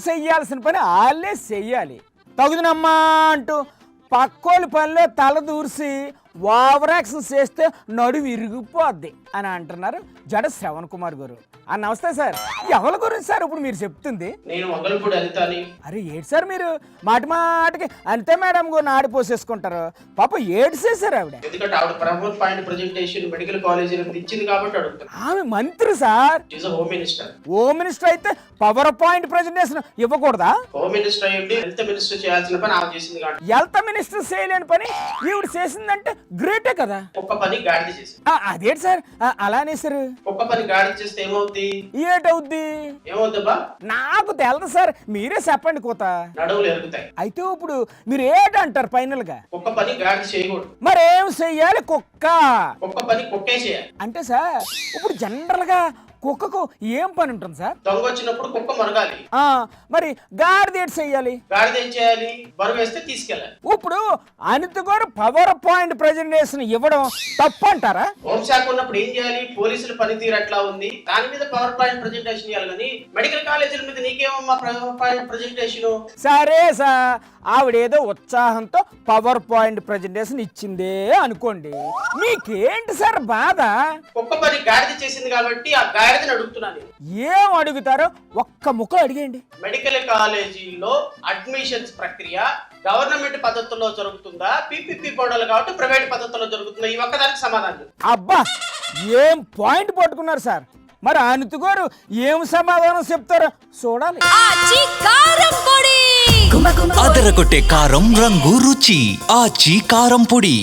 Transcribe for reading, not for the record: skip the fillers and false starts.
చెయ్యాల్సిన పని వాళ్ళే చెయ్యాలి. తగుదునమ్మా అంటూ పక్కోలి పనిలో తల దూర్చి ఓవరాక్షన్ చేస్తే నడుము విరిగిపోద్ది అని అంటున్నారు జడ శ్రవణ్ కుమార్ గారు. నమస్తే సార్. ఎవరి గురించి సార్ ఇప్పుడు మీరు చెప్తుంది? నేను వంగలపూడి అనితని. అరే ఏడు సార్ మీరు మాటి మాటికి అంతే మేడం గారు నాడి పోసేసుకుంటారు. పాప ఏడు చేశారు ఆవిడ. ఎందుకంటే ఆవిడ power point presentation medical college ఇచ్చింది కాబట్టి అడుగుతాను. ఆమె మంత్రి sir. Home minister. Home minister అయితే పవర్ పాయింట్ ప్రెజెంటేషన్ ఇవ్వకూడదా? హోమ్ మినిస్టర్ అయ్యి హెల్త్ మినిస్టర్ చేయాల్సిన పని ఆమె చేసింది కాబట్టి. హెల్త్ మినిస్టర్ చేయలేని పని ఈవిడ చేసిందంటే గ్రేటే కదా. ఒక్క పని గాడిద చేసింది. అదేంటి సార్ అలానే సార్? ఒక్క పని గాడిద చేస్తే ఏమవుతుంది? ఏటవుద్ది? ఏమవుతుందా? నాకు తెలదు సార్, మీరే చెప్పండి కోత. నడువులు ఎరుగుతాయి. అయితే ఇప్పుడు మీరు ఏటంటారు ఫైనల్ గా? ఒక్క పని గాడిద చేయకూడదు. మరేం చెయ్యాలి? కుక్క. ఒక్క పని కుక్కే చేయాలి. అంటే సార్ ఇప్పుడు జనరల్ గా కుక్కకు ఏం పని ఉంటుంది సార్? దొంగ వచ్చినప్పుడు కుక్క మరగాలి. మరి గాడిద ఏటి చెయ్యాలి? గాడిద ఏం చేయాలి? బరువు వేస్తే తీసుకెళ్ళాలి. ఇప్పుడు అనిత గారు పవర్ పాయింట్ ప్రెజెంటేషన్ ఇవ్వడం తప్పు అంటారా? హోంశాఖ ఉన్నప్పుడు ఏం చేయాలి? పోలీసుల పనితీరు ఎట్లా ఉంది దాని మీద పవర్ పాయింట్ ప్రెజెంటేషన్ ఇవ్వాలి. కానీ మెడికల్ కాలేజీల మీద నీకేమమ్మా పవర్ పాయింట్ ప్రెజెంటేషన్? సరే సార్, ఆవిడేదో ఉత్సాహంతో పవర్ పాయింట్ ప్రెజెంటేషన్ ఇచ్చిందే అనుకోండి, మీకేంటి సార్ బాధ? ఒక్క పని గాడిద చేసింది కాబట్టి ఆ గాడిదని అడుగుతున్నాను. ఏం అడుగుతారో ఒక్క ముక్క అడిగేయండి. మెడికల్ కాలేజీలో అడ్మిషన్స్ ప్రక్రియ గవర్నమెంట్ పద్ధతుల్లో జరుగుతుందా, పిపిపి మోడల్ కాబట్టి ప్రైవేట్ పద్ధతుల్లో జరుగుతుందా? ఈ ఒక్కదానికి సమాధానం. అబ్బా ఏం పాయింట్ పట్టుకున్నారు సార్. మరి అనిత గారు ఏం సమాధానం చెప్తారో చూడాలి. అదరగొట్టే కారం రంగు రుచి ఆచి కారం పొడి.